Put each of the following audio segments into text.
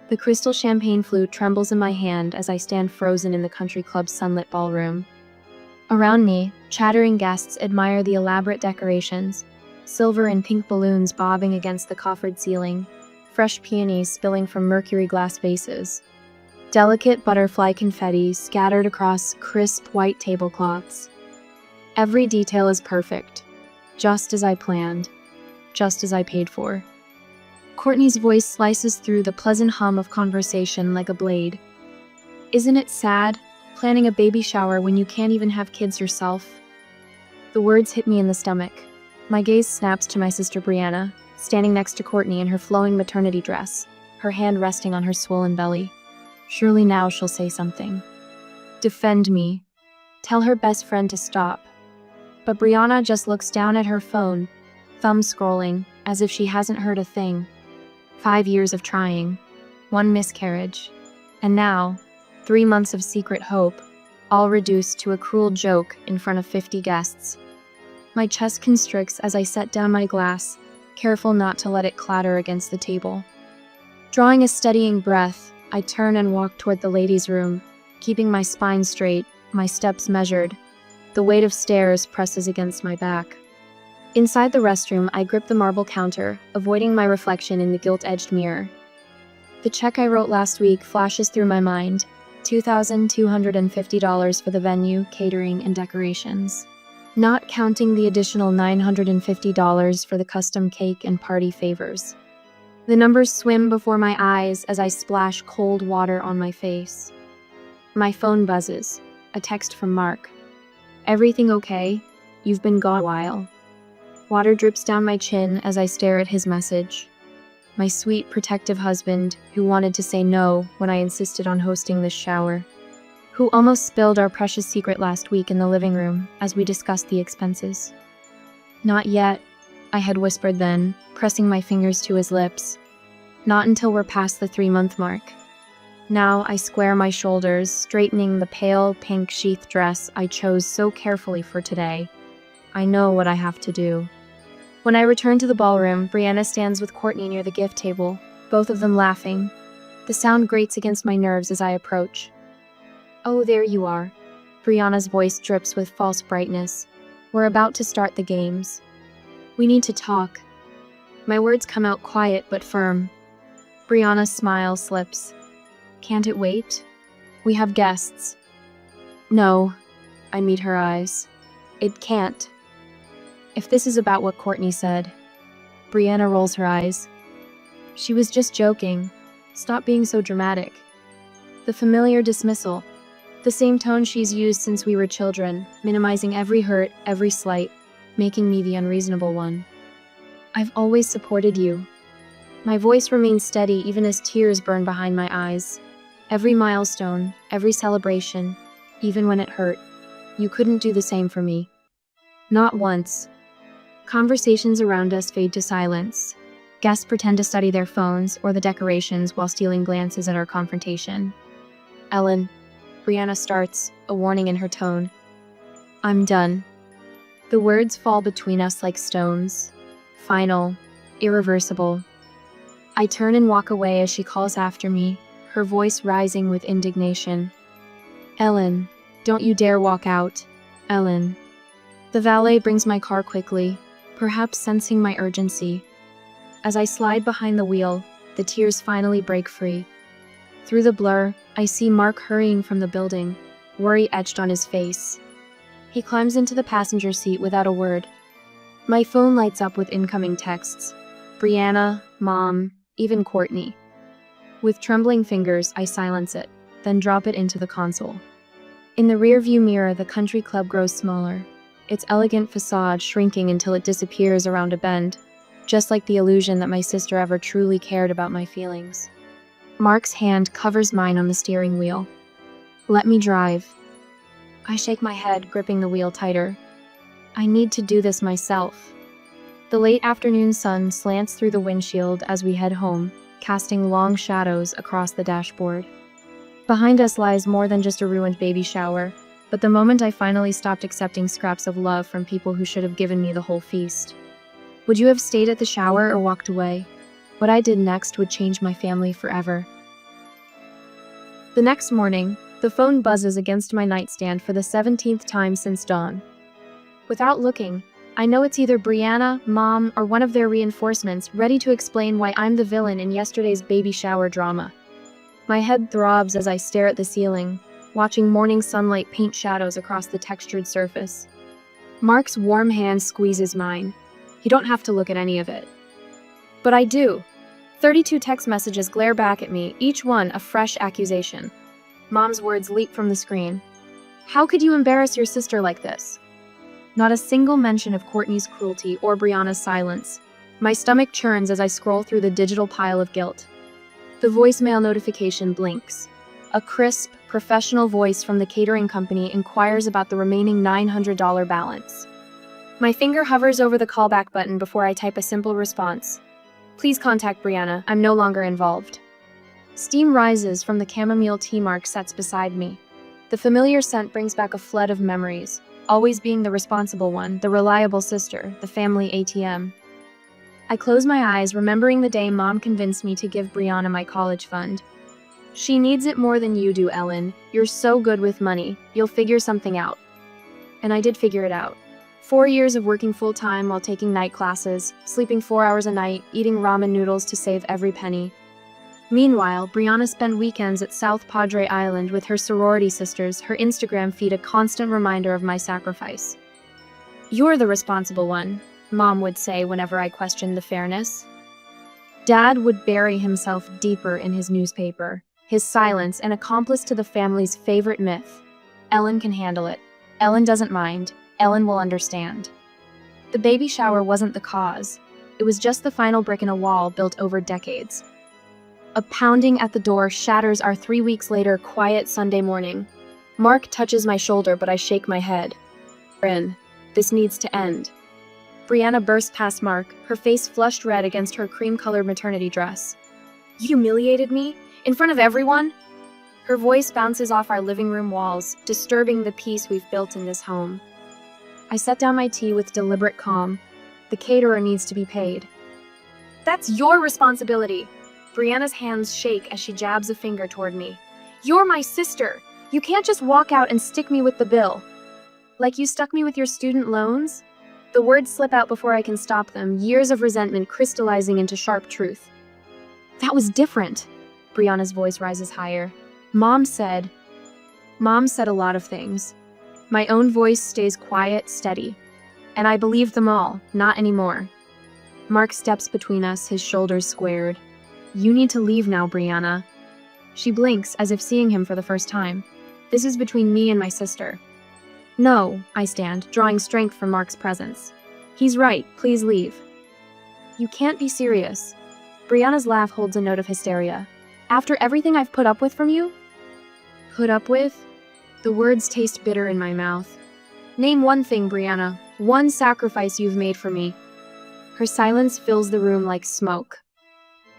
The crystal champagne flute trembles in my hand as I stand frozen in the country club's sunlit ballroom. Around me, chattering guests admire the elaborate decorations, silver and pink balloons bobbing against the coffered ceiling, fresh peonies spilling from mercury glass vases, delicate butterfly confetti scattered across crisp white tablecloths. Every detail is perfect, just as I planned, just as I paid for. Courtney's voice slices through the pleasant hum of conversation like a blade. Isn't it sad, planning a baby shower when you can't even have kids yourself? The words hit me in the stomach. My gaze snaps to my sister Brianna, standing next to Courtney in her flowing maternity dress, her hand resting on her swollen belly. Surely now she'll say something. Defend me. Tell her best friend to stop. But Brianna just looks down at her phone, thumb scrolling, as if she hasn't heard a thing. 5 years of trying, 1 miscarriage, and now, 3 months of secret hope, all reduced to a cruel joke in front of 50 guests. My chest constricts as I set down my glass, careful not to let it clatter against the table. Drawing a steadying breath, I turn and walk toward the ladies' room, keeping my spine straight, my steps measured. The weight of stairs presses against my back. Inside the restroom, I grip the marble counter, avoiding my reflection in the gilt-edged mirror. The check I wrote last week flashes through my mind, $2,250 for the venue, catering, and decorations. Not counting the additional $950 for the custom cake and party favors. The numbers swim before my eyes as I splash cold water on my face. My phone buzzes, a text from Mark. Everything okay? You've been gone a while. Water drips down my chin as I stare at his message. My sweet, protective husband, who wanted to say no when I insisted on hosting this shower. Who almost spilled our precious secret last week in the living room as we discussed the expenses. Not yet, I had whispered then, pressing my fingers to his lips. Not until we're past the 3-month mark. Now I square my shoulders, straightening the pale pink sheath dress I chose so carefully for today. I know what I have to do. When I return to the ballroom, Brianna stands with Courtney near the gift table, both of them laughing. The sound grates against my nerves as I approach. Oh, there you are. Brianna's voice drips with false brightness. We're about to start the games. We need to talk. My words come out quiet but firm. Brianna's smile slips. Can't it wait? We have guests. No, I meet her eyes. It can't. If this is about what Courtney said. Brianna rolls her eyes. She was just joking. Stop being so dramatic. The familiar dismissal. The same tone she's used since we were children, minimizing every hurt, every slight, making me the unreasonable one. I've always supported you. My voice remains steady even as tears burn behind my eyes. Every milestone, every celebration, even when it hurt. You couldn't do the same for me. Not once. Conversations around us fade to silence. Guests pretend to study their phones or the decorations while stealing glances at our confrontation. Ellen, Brianna starts, a warning in her tone. I'm done. The words fall between us like stones. Final, irreversible. I turn and walk away as she calls after me, her voice rising with indignation. Ellen, don't you dare walk out. Ellen. The valet brings my car quickly, perhaps sensing my urgency. As I slide behind the wheel, the tears finally break free. Through the blur, I see Mark hurrying from the building, worry etched on his face. He climbs into the passenger seat without a word. My phone lights up with incoming texts. Brianna, Mom, even Courtney. With trembling fingers, I silence it, then drop it into the console. In the rearview mirror, the country club grows smaller, its elegant facade shrinking until it disappears around a bend, just like the illusion that my sister ever truly cared about my feelings. Mark's hand covers mine on the steering wheel. Let me drive. I shake my head, gripping the wheel tighter. I need to do this myself. The late afternoon sun slants through the windshield as we head home, casting long shadows across the dashboard. Behind us lies more than just a ruined baby shower, but the moment I finally stopped accepting scraps of love from people who should have given me the whole feast. Would you have stayed at the shower or walked away? What I did next would change my family forever. The next morning, the phone buzzes against my nightstand for the 17th time since dawn. Without looking, I know it's either Brianna, Mom, or one of their reinforcements ready to explain why I'm the villain in yesterday's baby shower drama. My head throbs as I stare at the ceiling, watching morning sunlight paint shadows across the textured surface. Mark's warm hand squeezes mine. You don't have to look at any of it. But I do. 32 text messages glare back at me, each one a fresh accusation. Mom's words leap from the screen. How could you embarrass your sister like this? Not a single mention of Courtney's cruelty or Brianna's silence. My stomach churns as I scroll through the digital pile of guilt. The voicemail notification blinks. A crisp, professional voice from the catering company inquires about the remaining $900 balance. My finger hovers over the callback button before I type a simple response. Please contact Brianna, I'm no longer involved. Steam rises from the chamomile tea Mark sets beside me. The familiar scent brings back a flood of memories, always being the responsible one, the reliable sister, the family ATM. I close my eyes, remembering the day Mom convinced me to give Brianna my college fund. She needs it more than you do, Ellen. You're so good with money. You'll figure something out. And I did figure it out. 4 years of working full-time while taking night classes, sleeping 4 hours a night, eating ramen noodles to save every penny. Meanwhile, Brianna spent weekends at South Padre Island with her sorority sisters, her Instagram feed a constant reminder of my sacrifice. You're the responsible one, Mom would say whenever I questioned the fairness. Dad would bury himself deeper in his newspaper, his silence an accomplice to the family's favorite myth. Ellen can handle it. Ellen doesn't mind. Ellen will understand. The baby shower wasn't the cause. It was just the final brick in a wall built over decades. A pounding at the door shatters our 3 weeks later quiet Sunday morning. Mark touches my shoulder, but I shake my head. Bryn, this needs to end. Brianna burst past Mark, her face flushed red against her cream-colored maternity dress. You humiliated me? In front of everyone? Her voice bounces off our living room walls, disturbing the peace we've built in this home. I set down my tea with deliberate calm. The caterer needs to be paid. That's your responsibility. Brianna's hands shake as she jabs a finger toward me. You're my sister. You can't just walk out and stick me with the bill. Like you stuck me with your student loans? The words slip out before I can stop them, years of resentment crystallizing into sharp truth. That was different. Brianna's voice rises higher. Mom said a lot of things. My own voice stays quiet, steady. And I believed them all, not anymore. Mark steps between us, his shoulders squared. You need to leave now, Brianna. She blinks, as if seeing him for the first time. This is between me and my sister. No, I stand, drawing strength from Mark's presence. He's right, please leave. You can't be serious. Brianna's laugh holds a note of hysteria. After everything I've put up with from you? Put up with? The words taste bitter in my mouth. Name one thing, Brianna. One sacrifice you've made for me. Her silence fills the room like smoke.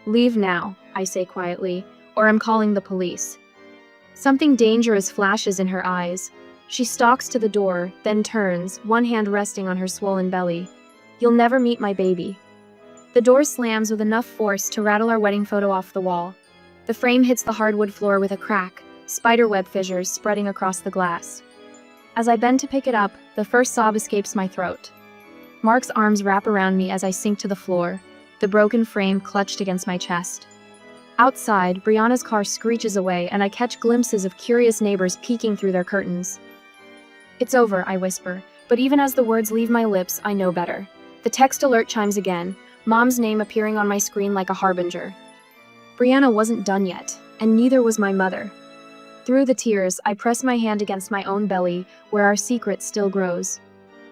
Leave now, I say quietly, or I'm calling the police. Something dangerous flashes in her eyes. She stalks to the door, then turns, one hand resting on her swollen belly. You'll never meet my baby. The door slams with enough force to rattle our wedding photo off the wall. The frame hits the hardwood floor with a crack, spiderweb fissures spreading across the glass. As I bend to pick it up, the first sob escapes my throat. Mark's arms wrap around me as I sink to the floor, the broken frame clutched against my chest. Outside, Brianna's car screeches away and I catch glimpses of curious neighbors peeking through their curtains. It's over, I whisper, but even as the words leave my lips, I know better. The text alert chimes again, Mom's name appearing on my screen like a harbinger. Brianna wasn't done yet, and neither was my mother. Through the tears, I press my hand against my own belly, where our secret still grows.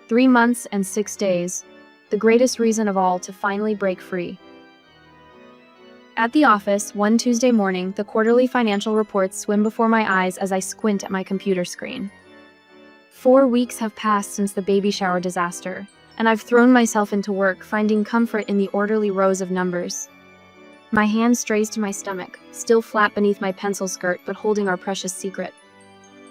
3 months and 6 days, the greatest reason of all to finally break free. At the office, one Tuesday morning, the quarterly financial reports swim before my eyes as I squint at my computer screen. 4 weeks have passed since the baby shower disaster, and I've thrown myself into work, finding comfort in the orderly rows of numbers. My hand strays to my stomach, still flat beneath my pencil skirt, but holding our precious secret.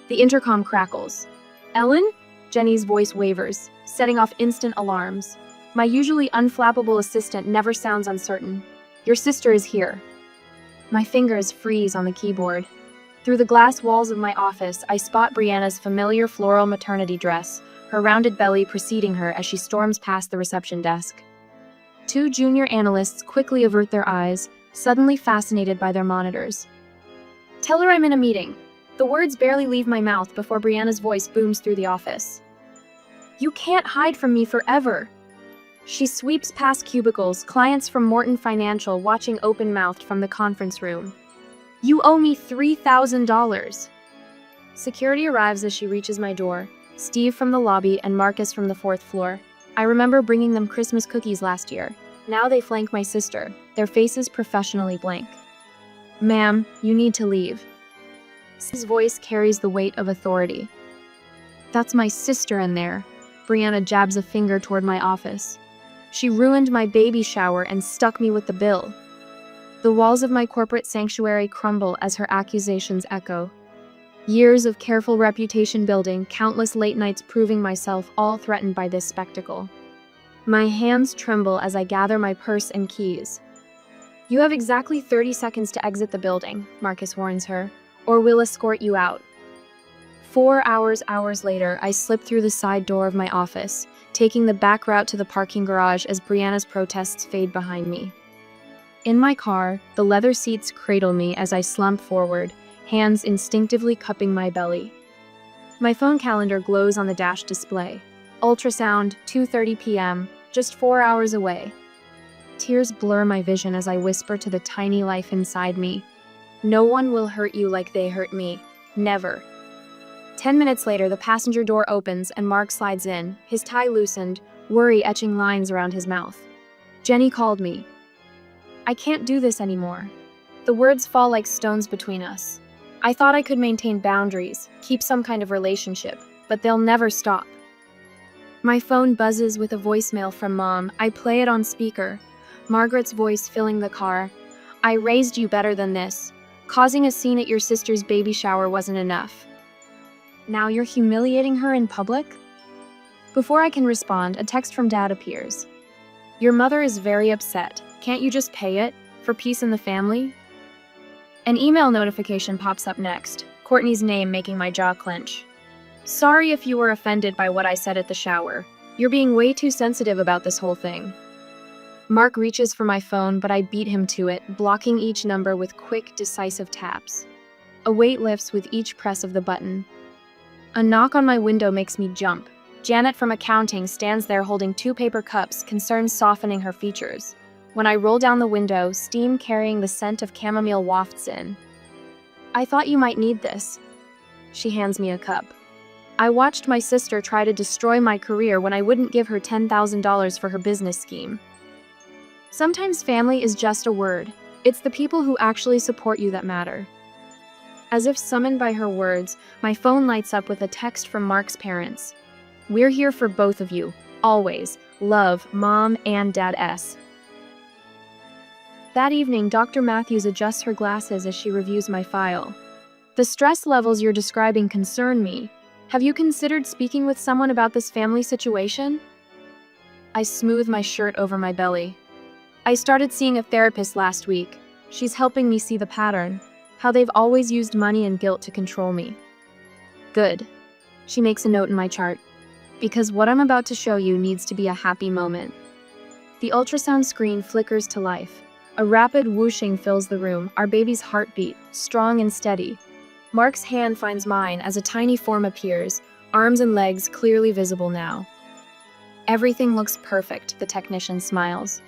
The intercom crackles. Ellen? Jenny's voice wavers, setting off instant alarms. My usually unflappable assistant never sounds uncertain. Your sister is here. My fingers freeze on the keyboard. Through the glass walls of my office, I spot Brianna's familiar floral maternity dress, her rounded belly preceding her as she storms past the reception desk. Two junior analysts quickly avert their eyes, suddenly fascinated by their monitors. "Tell her I'm in a meeting." The words barely leave my mouth before Brianna's voice booms through the office. "You can't hide from me forever." She sweeps past cubicles, clients from Morton Financial watching open-mouthed from the conference room. "You owe me $3,000. Security arrives as she reaches my door. Steve from the lobby and Marcus from the 4th floor. I remember bringing them Christmas cookies last year. Now they flank my sister, their faces professionally blank. "Ma'am, you need to leave." His voice carries the weight of authority. "That's my sister in there." Brianna jabs a finger toward my office. "She ruined my baby shower and stuck me with the bill." The walls of my corporate sanctuary crumble as her accusations echo. Years of careful reputation building, countless late nights proving myself, all threatened by this spectacle. My hands tremble as I gather my purse and keys. "You have exactly 30 seconds to exit the building," Marcus warns her, "or we'll escort you out." 4 hours later, I slip through the side door of my office, taking the back route to the parking garage as Brianna's protests fade behind me. In my car, the leather seats cradle me as I slump forward, hands instinctively cupping my belly. My phone calendar glows on the dash display. Ultrasound, 2:30 p.m., just 4 hours away. Tears blur my vision as I whisper to the tiny life inside me. "No one will hurt you like they hurt me. Never." 10 minutes later, the passenger door opens and Mark slides in, his tie loosened, worry etching lines around his mouth. "Jenny called me." "I can't do this anymore." The words fall like stones between us. I thought I could maintain boundaries, keep some kind of relationship, but they'll never stop. My phone buzzes with a voicemail from Mom. I play it on speaker. Margaret's voice filling the car. "I raised you better than this. Causing a scene at your sister's baby shower wasn't enough. Now you're humiliating her in public?" Before I can respond, a text from Dad appears. "Your mother is very upset. Can't you just pay it? For peace in the family?" An email notification pops up next, Courtney's name making my jaw clench. "Sorry if you were offended by what I said at the shower. You're being way too sensitive about this whole thing." Mark reaches for my phone, but I beat him to it, blocking each number with quick, decisive taps. A weight lifts with each press of the button. A knock on my window makes me jump. Janet from accounting stands there holding 2 paper cups, concern softening her features. When I roll down the window, steam carrying the scent of chamomile wafts in. "I thought you might need this." She hands me a cup. "I watched my sister try to destroy my career when I wouldn't give her $10,000 for her business scheme." Sometimes family is just a word. It's the people who actually support you that matter. As if summoned by her words, my phone lights up with a text from Mark's parents. "We're here for both of you. Always. Love, Mom and Dad S." That evening, Dr. Matthews adjusts her glasses as she reviews my file. "The stress levels you're describing concern me. Have you considered speaking with someone about this family situation?" I smooth my shirt over my belly. "I started seeing a therapist last week. She's helping me see the pattern. How they've always used money and guilt to control me." "Good." She makes a note in my chart. "Because what I'm about to show you needs to be a happy moment." The ultrasound screen flickers to life. A rapid whooshing fills the room, our baby's heartbeat, strong and steady. Mark's hand finds mine as a tiny form appears, arms and legs clearly visible now. "Everything looks perfect," the technician smiles.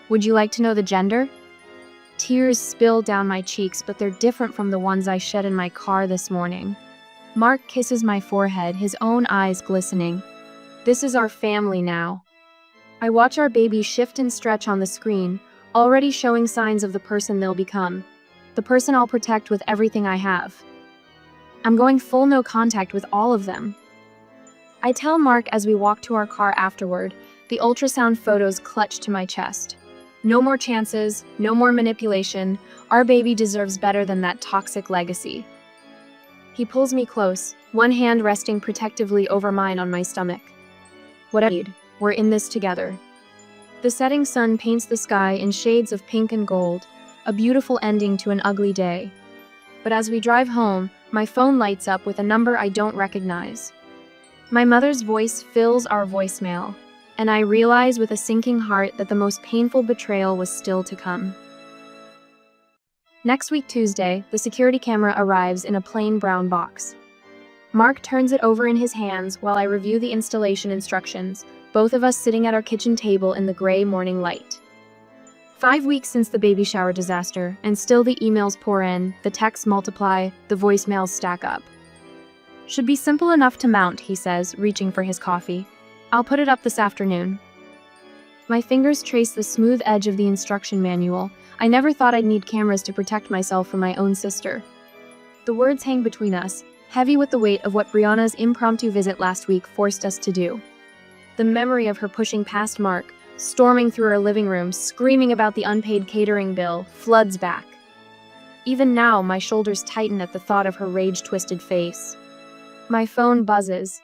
"Would you like to know the gender?" Tears spill down my cheeks, but they're different from the ones I shed in my car this morning. Mark kisses my forehead, his own eyes glistening. "This is our family now." I watch our baby shift and stretch on the screen, already showing signs of the person they'll become. The person I'll protect with everything I have. I'm going full no contact with all of them. I tell Mark as we walk to our car afterward, the ultrasound photos clutch to my chest. No more chances, no more manipulation. Our baby deserves better than that toxic legacy. He pulls me close, one hand resting protectively over mine on my stomach. "What I need, we're in this together." The setting sun paints the sky in shades of pink and gold, a beautiful ending to an ugly day. But as we drive home, my phone lights up with a number I don't recognize. My mother's voice fills our voicemail, and I realize with a sinking heart that the most painful betrayal was still to come. Next week, Tuesday, the security camera arrives in a plain brown box. Mark turns it over in his hands while I review the installation instructions, both of us sitting at our kitchen table in the gray morning light. 5 weeks since the baby shower disaster, and still the emails pour in, the texts multiply, the voicemails stack up. Should be simple enough to mount, he says, reaching for his coffee. I'll put it up this afternoon. My fingers trace the smooth edge of the instruction manual. I never thought I'd need cameras to protect myself from my own sister. The words hang between us, heavy with the weight of what Brianna's impromptu visit last week forced us to do. The memory of her pushing past Mark, storming through her living room, screaming about the unpaid catering bill, floods back. Even now, my shoulders tighten at the thought of her rage-twisted face. My phone buzzes.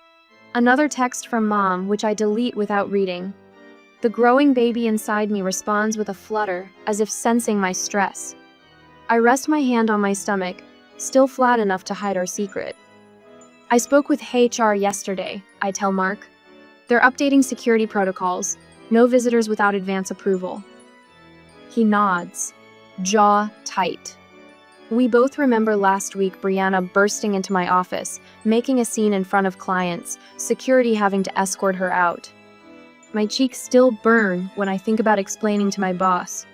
Another text from Mom, which I delete without reading. The growing baby inside me responds with a flutter, as if sensing my stress. I rest my hand on my stomach, still flat enough to hide our secret. I spoke with HR yesterday, I tell Mark. They're updating security protocols. No visitors without advance approval. He nods, jaw tight. We both remember last week Brianna bursting into my office, making a scene in front of clients, security having to escort her out. My cheeks still burn when I think about explaining to my boss.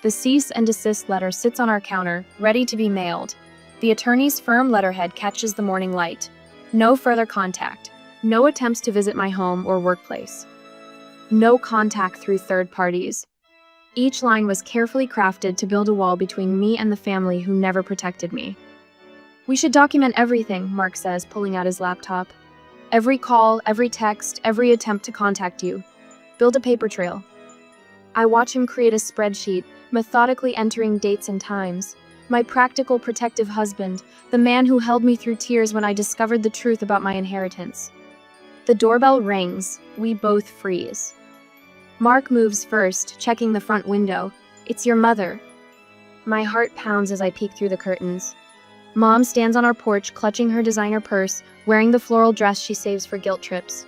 The cease and desist letter sits on our counter, ready to be mailed. The attorney's firm letterhead catches the morning light. No further contact. No attempts to visit my home or workplace. No contact through third parties. Each line was carefully crafted to build a wall between me and the family who never protected me. We should document everything, Mark says, pulling out his laptop. Every call, every text, every attempt to contact you. Build a paper trail. I watch him create a spreadsheet, methodically entering dates and times. My practical, protective husband, the man who held me through tears when I discovered the truth about my inheritance. The doorbell rings. We both freeze. Mark moves first, checking the front window. It's your mother. My heart pounds as I peek through the curtains. Mom stands on our porch, clutching her designer purse, wearing the floral dress she saves for guilt trips.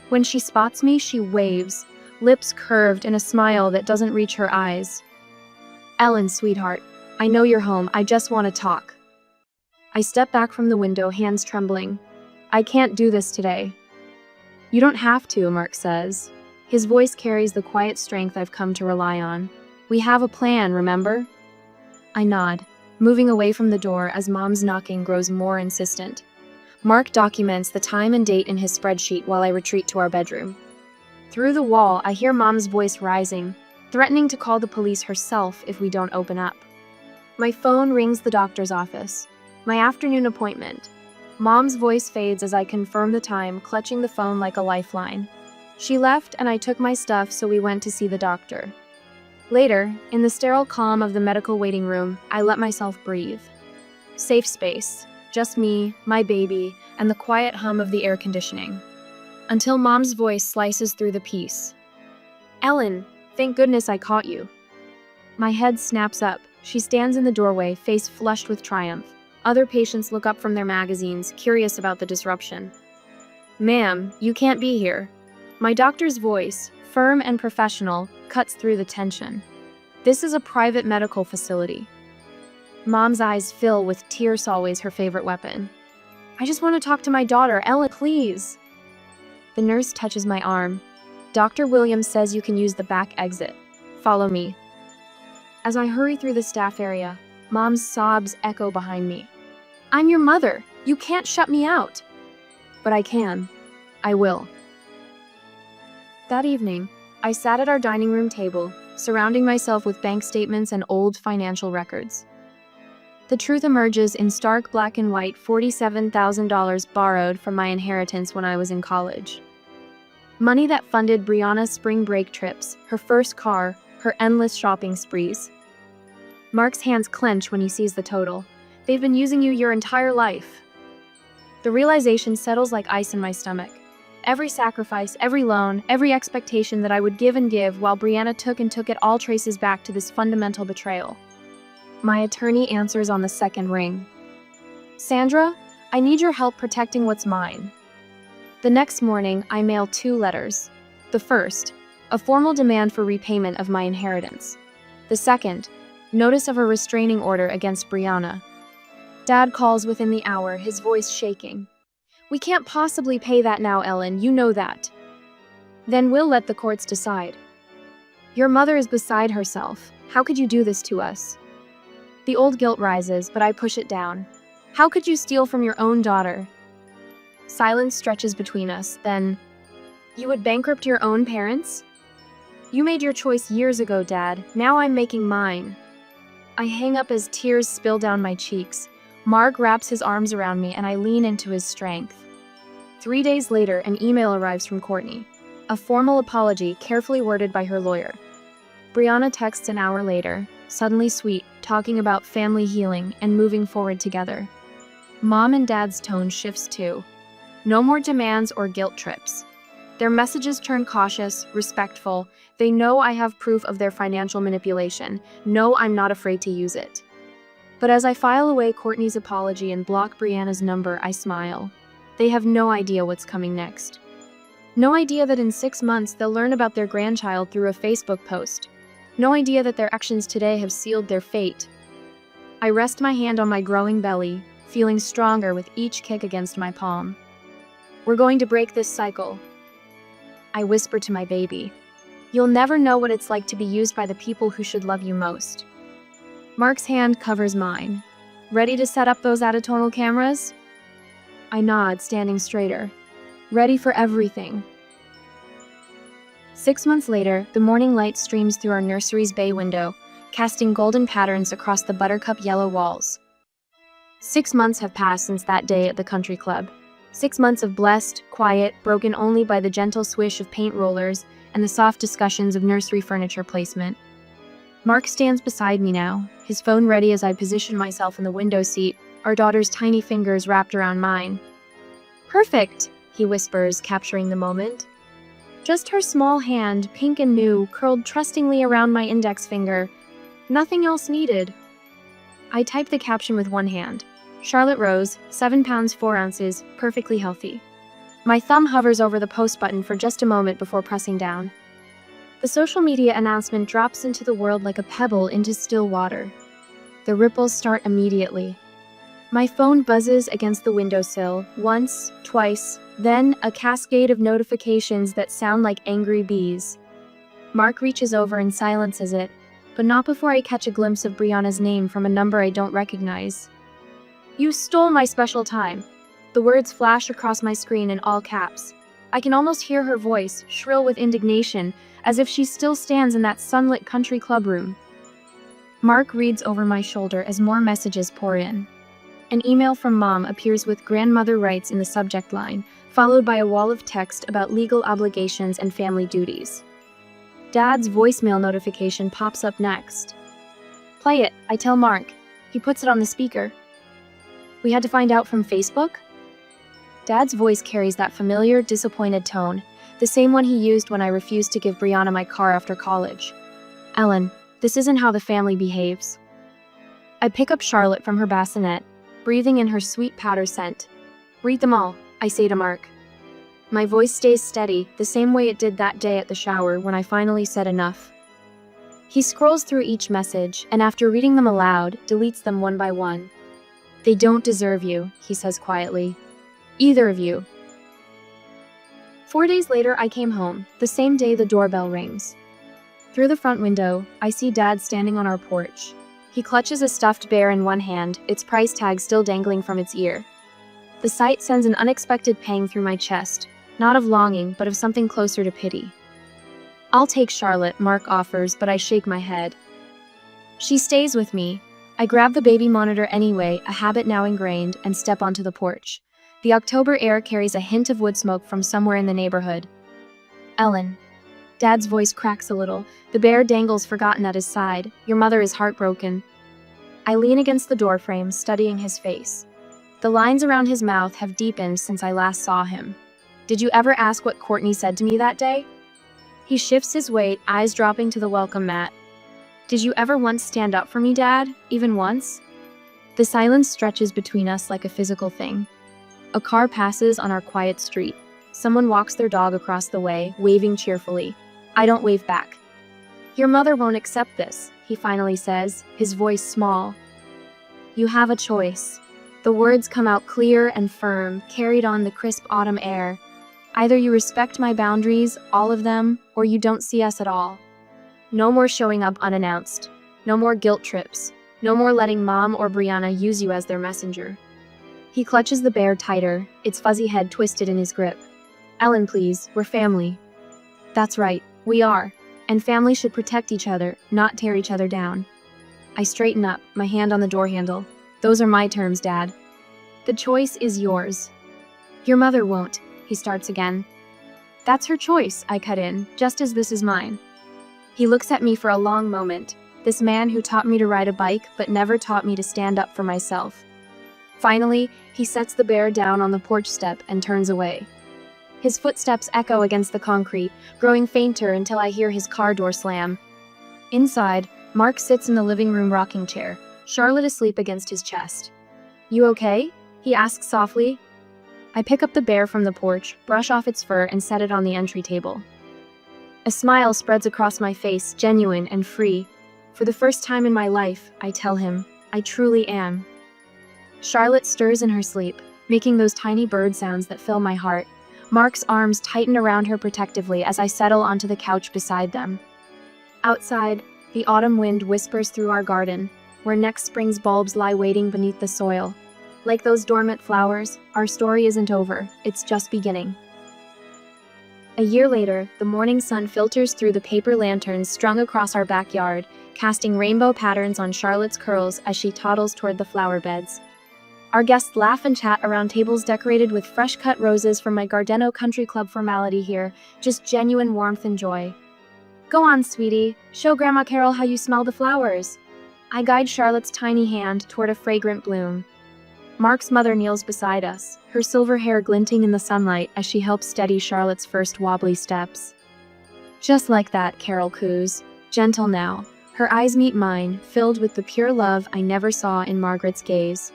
When she spots me, she waves, lips curved in a smile that doesn't reach her eyes. Ellen, sweetheart, I know you're home. I just want to talk. I step back from the window, hands trembling. I can't do this today. You don't have to, Mark says. His voice carries the quiet strength I've come to rely on. We have a plan, remember? I nod, moving away from the door as Mom's knocking grows more insistent. Mark documents the time and date in his spreadsheet while I retreat to our bedroom. Through the wall, I hear Mom's voice rising, threatening to call the police herself if we don't open up. My phone rings the doctor's office. My afternoon appointment. Mom's voice fades as I confirm the time, clutching the phone like a lifeline. She left and I took my stuff, so we went to see the doctor. Later, in the sterile calm of the medical waiting room, I let myself breathe. Safe space. Just me, my baby, and the quiet hum of the air conditioning. Until Mom's voice slices through the peace. Ellen, thank goodness I caught you. My head snaps up. She stands in the doorway, face flushed with triumph. Other patients look up from their magazines, curious about the disruption. Ma'am, you can't be here. My doctor's voice, firm and professional, cuts through the tension. This is a private medical facility. Mom's eyes fill with tears, always her favorite weapon. I just want to talk to my daughter. Ellen, please. The nurse touches my arm. Dr. Williams says you can use the back exit. Follow me. As I hurry through the staff area, Mom's sobs echo behind me. I'm your mother. You can't shut me out. But I can. I will. That evening, I sat at our dining room table, surrounding myself with bank statements and old financial records. The truth emerges in stark black and white: $47,000 borrowed from my inheritance when I was in college. Money that funded Brianna's spring break trips, her first car, her endless shopping sprees. Mark's hands clench when he sees the total. They've been using you your entire life. The realization settles like ice in my stomach. Every sacrifice, every loan, every expectation that I would give and give while Brianna took it all traces back to this fundamental betrayal. My attorney answers on the second ring. Sandra, I need your help protecting what's mine. The next morning, I mail 2 letters. The first, a formal demand for repayment of my inheritance. The second, notice of a restraining order against Brianna. Dad calls within the hour, his voice shaking. We can't possibly pay that now, Ellen, you know that. Then we'll let the courts decide. Your mother is beside herself. How could you do this to us? The old guilt rises, but I push it down. How could you steal from your own daughter? Silence stretches between us, then, you would bankrupt your own parents? You made your choice years ago, Dad. Now I'm making mine. I hang up as tears spill down my cheeks. Mark wraps his arms around me and I lean into his strength. 3 days later, an email arrives from Courtney. A formal apology carefully worded by her lawyer. Brianna texts an hour later, suddenly sweet, talking about family healing and moving forward together. Mom and Dad's tone shifts too. No more demands or guilt trips. Their messages turn cautious, respectful. They know I have proof of their financial manipulation. Know I'm not afraid to use it. But as I file away Courtney's apology and block Brianna's number, I smile. They have no idea what's coming next. No idea that in 6 months they'll learn about their grandchild through a Facebook post. No idea that their actions today have sealed their fate. I rest my hand on my growing belly, feeling stronger with each kick against my palm. We're going to break this cycle. I whisper to my baby. You'll never know what it's like to be used by the people who should love you most. Mark's hand covers mine. Ready to set up those atonal cameras? I nod, standing straighter. Ready for everything. 6 months later, the morning light streams through our nursery's bay window, casting golden patterns across the buttercup yellow walls. 6 months have passed since that day at the country club. 6 months of blessed, quiet, broken only by the gentle swish of paint rollers and the soft discussions of nursery furniture placement. Mark stands beside me now, his phone ready as I position myself in the window seat, our daughter's tiny fingers wrapped around mine. Perfect, he whispers, capturing the moment. Just her small hand, pink and new, curled trustingly around my index finger. Nothing else needed. I type the caption with one hand. Charlotte Rose, 7 pounds 4 ounces, perfectly healthy. My thumb hovers over the post button for just a moment before pressing down. The social media announcement drops into the world like a pebble into still water. The ripples start immediately. My phone buzzes against the windowsill, once, twice, then a cascade of notifications that sound like angry bees. Mark reaches over and silences it, but not before I catch a glimpse of Brianna's name from a number I don't recognize. You stole my special time. The words flash across my screen in all caps. I can almost hear her voice, shrill with indignation, as if she still stands in that sunlit country club room. Mark reads over my shoulder as more messages pour in. An email from Mom appears with grandmother rights in the subject line, followed by a wall of text about legal obligations and family duties. Dad's voicemail notification pops up next. Play it, I tell Mark. He puts it on the speaker. We had to find out from Facebook? Dad's voice carries that familiar, disappointed tone, the same one he used when I refused to give Brianna my car after college. Ellen, this isn't how the family behaves. I pick up Charlotte from her bassinet, breathing in her sweet powder scent. Read them all, I say to Mark. My voice stays steady, the same way it did that day at the shower when I finally said enough. He scrolls through each message, and after reading them aloud, deletes them one by one. They don't deserve you, he says quietly. Either of you. 4 days later, I came home, the same day the doorbell rings. Through the front window, I see Dad standing on our porch. He clutches a stuffed bear in one hand, its price tag still dangling from its ear. The sight sends an unexpected pang through my chest, not of longing, but of something closer to pity. I'll take Charlotte, Mark offers, but I shake my head. She stays with me. I grab the baby monitor anyway, a habit now ingrained, and step onto the porch. The October air carries a hint of wood smoke from somewhere in the neighborhood. Ellen. Dad's voice cracks a little. The bear dangles forgotten at his side. Your mother is heartbroken. I lean against the doorframe, studying his face. The lines around his mouth have deepened since I last saw him. Did you ever ask what Courtney said to me that day? He shifts his weight, eyes dropping to the welcome mat. Did you ever once stand up for me, Dad? Even once? The silence stretches between us like a physical thing. A car passes on our quiet street. Someone walks their dog across the way, waving cheerfully. I don't wave back. Your mother won't accept this, he finally says, his voice small. You have a choice. The words come out clear and firm, carried on the crisp autumn air. Either you respect my boundaries, all of them, or you don't see us at all. No more showing up unannounced. No more guilt trips. No more letting Mom or Brianna use you as their messenger. He clutches the bear tighter, its fuzzy head twisted in his grip. Ellen, please, we're family. That's right, we are. And family should protect each other, not tear each other down. I straighten up, my hand on the door handle. Those are my terms, Dad. The choice is yours. Your mother won't, he starts again. That's her choice, I cut in, just as this is mine. He looks at me for a long moment, this man who taught me to ride a bike but never taught me to stand up for myself. Finally, he sets the bear down on the porch step and turns away. His footsteps echo against the concrete, growing fainter until I hear his car door slam. Inside, Mark sits in the living room rocking chair, Charlotte asleep against his chest. You okay? He asks softly. I pick up the bear from the porch, brush off its fur, and set it on the entry table. A smile spreads across my face, genuine and free. For the first time in my life, I tell him, I truly am. Charlotte stirs in her sleep, making those tiny bird sounds that fill my heart. Mark's arms tighten around her protectively as I settle onto the couch beside them. Outside, the autumn wind whispers through our garden, where next spring's bulbs lie waiting beneath the soil. Like those dormant flowers, our story isn't over, it's just beginning. A year later, the morning sun filters through the paper lanterns strung across our backyard, casting rainbow patterns on Charlotte's curls as she toddles toward the flower beds. Our guests laugh and chat around tables decorated with fresh-cut roses from my Gardeno Country Club formality here, just genuine warmth and joy. Go on, sweetie. Show Grandma Carol how you smell the flowers. I guide Charlotte's tiny hand toward a fragrant bloom. Mark's mother kneels beside us, her silver hair glinting in the sunlight as she helps steady Charlotte's first wobbly steps. Just like that, Carol coos, gentle now. Her eyes meet mine, filled with the pure love I never saw in Margaret's gaze.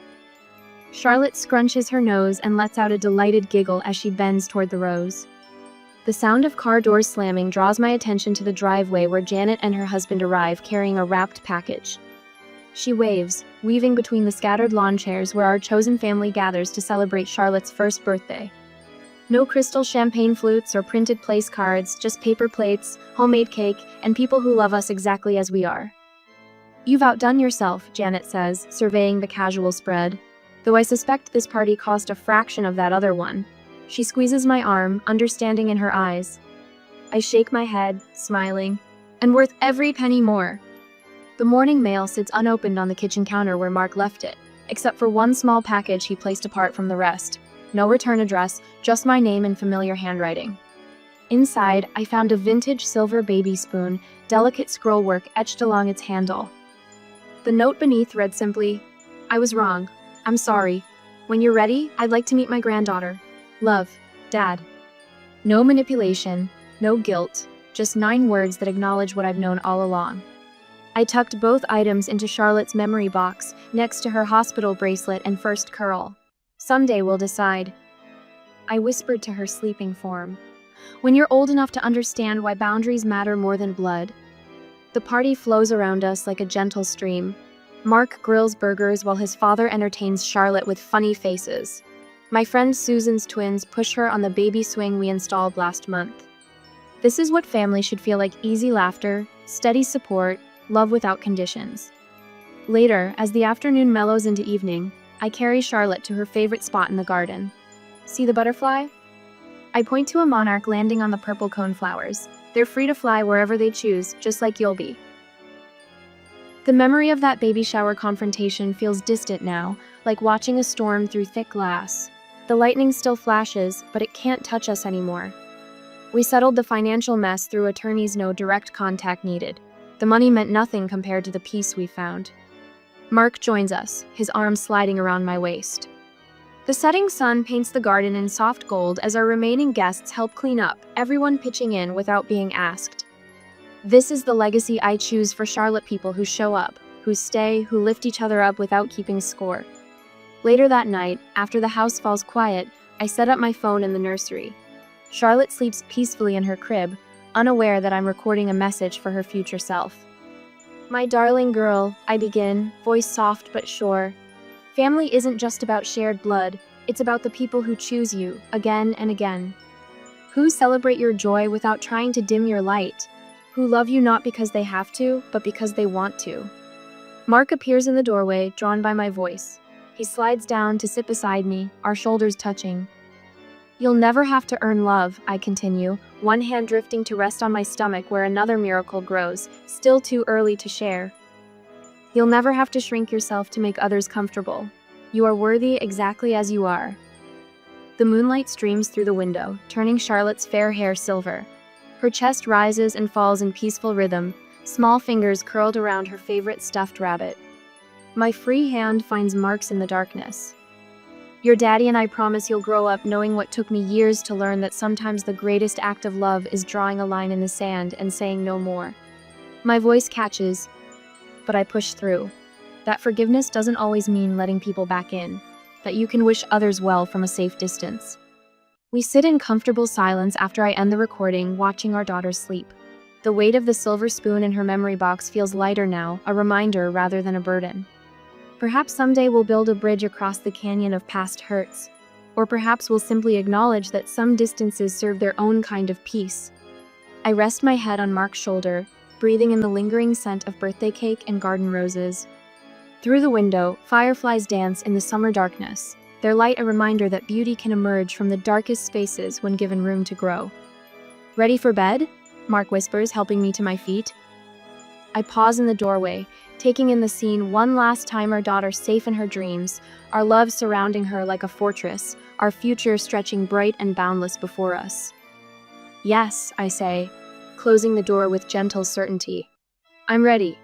Charlotte scrunches her nose and lets out a delighted giggle as she bends toward the rose. The sound of car doors slamming draws my attention to the driveway where Janet and her husband arrive carrying a wrapped package. She waves, weaving between the scattered lawn chairs where our chosen family gathers to celebrate Charlotte's first birthday. No crystal champagne flutes or printed place cards, just paper plates, homemade cake, and people who love us exactly as we are. You've outdone yourself, Janet says, surveying the casual spread. Though I suspect this party cost a fraction of that other one. She squeezes my arm, understanding in her eyes. I shake my head, smiling, and worth every penny more. The morning mail sits unopened on the kitchen counter where Mark left it, except for one small package he placed apart from the rest. No return address, just my name in familiar handwriting. Inside, I found a vintage silver baby spoon, delicate scrollwork etched along its handle. The note beneath read simply, I was wrong. I'm sorry. When you're ready, I'd like to meet my granddaughter. Love, Dad. No manipulation, no guilt, just 9 words that acknowledge what I've known all along. I tucked both items into Charlotte's memory box, next to her hospital bracelet and first curl. Someday we'll decide. I whispered to her sleeping form. When you're old enough to understand why boundaries matter more than blood. The party flows around us like a gentle stream. Mark grills burgers while his father entertains Charlotte with funny faces. My friend Susan's twins push her on the baby swing we installed last month. This is what family should feel like: easy laughter, steady support, love without conditions. Later, as the afternoon mellows into evening, I carry Charlotte to her favorite spot in the garden. See the butterfly? I point to a monarch landing on the purple coneflowers. They're free to fly wherever they choose, just like you'll be. The memory of that baby shower confrontation feels distant now, like watching a storm through thick glass. The lightning still flashes, but it can't touch us anymore. We settled the financial mess through attorneys, no direct contact needed. The money meant nothing compared to the peace we found. Mark joins us, his arm sliding around my waist. The setting sun paints the garden in soft gold as our remaining guests help clean up, everyone pitching in without being asked. This is the legacy I choose for Charlotte people who show up, who stay, who lift each other up without keeping score. Later that night, after the house falls quiet, I set up my phone in the nursery. Charlotte sleeps peacefully in her crib, unaware that I'm recording a message for her future self. My darling girl, I begin, voice soft but sure. Family isn't just about shared blood, it's about the people who choose you, again and again. Who celebrate your joy without trying to dim your light. Who love you not because they have to, but because they want to. Mark appears in the doorway, drawn by my voice. He slides down to sit beside me, our shoulders touching. You'll never have to earn love, I continue, one hand drifting to rest on my stomach where another miracle grows, still too early to share. You'll never have to shrink yourself to make others comfortable. You are worthy exactly as you are. The moonlight streams through the window, turning Charlotte's fair hair silver. Her chest rises and falls in peaceful rhythm, small fingers curled around her favorite stuffed rabbit. My free hand finds Mark's in the darkness. Your daddy and I promise you'll grow up knowing what took me years to learn, that sometimes the greatest act of love is drawing a line in the sand and saying no more. My voice catches, but I push through. That forgiveness doesn't always mean letting people back in, that you can wish others well from a safe distance. We sit in comfortable silence after I end the recording, watching our daughter sleep. The weight of the silver spoon in her memory box feels lighter now, a reminder rather than a burden. Perhaps someday we'll build a bridge across the canyon of past hurts. Or perhaps we'll simply acknowledge that some distances serve their own kind of peace. I rest my head on Mark's shoulder, breathing in the lingering scent of birthday cake and garden roses. Through the window, fireflies dance in the summer darkness, their light a reminder that beauty can emerge from the darkest spaces when given room to grow. Ready for bed? Mark whispers, helping me to my feet. I pause in the doorway, taking in the scene one last time, our daughter safe in her dreams, our love surrounding her like a fortress, our future stretching bright and boundless before us. Yes, I say, closing the door with gentle certainty. I'm ready.